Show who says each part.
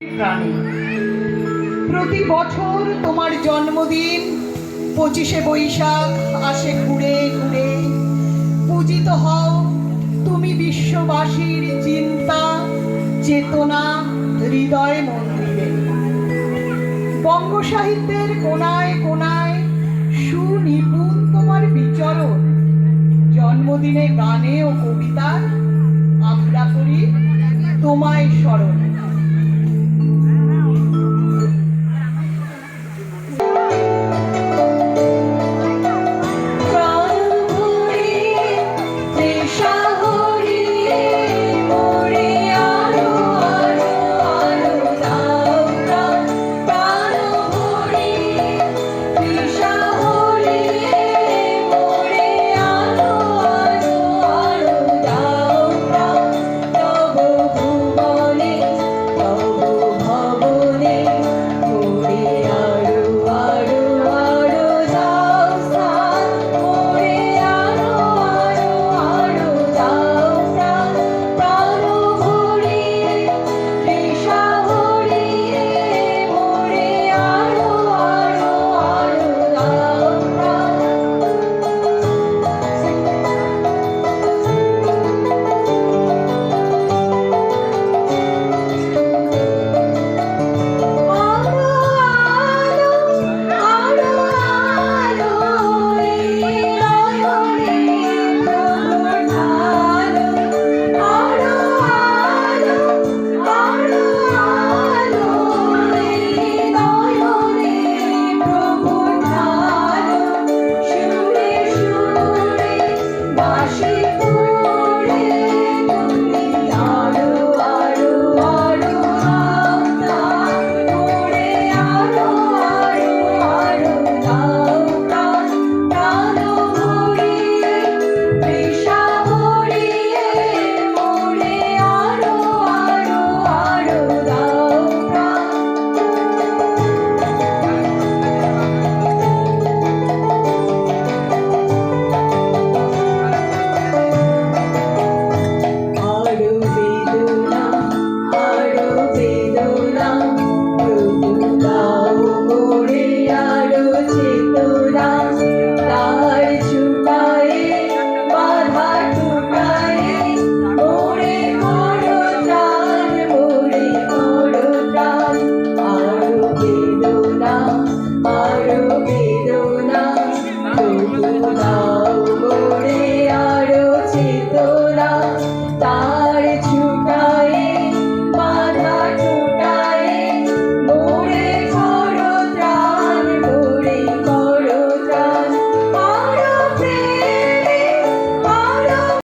Speaker 1: প্রাণী। প্রতি বছর তোমার জন্মদিন 25শে বৈশাখ আসে ঘুরে ঘুরে। পূজিত হও তুমি বিশ্ববাসীর চিন্তা চেতনা হৃদয় মন্দিরে। বঙ্গ সাহিত্যের কোনায় কোনায় সুনিপুণ তোমার বিচরণ। জন্মদিনে গানে ও কবিতায় আমরা করি তোমায় স্মরণ।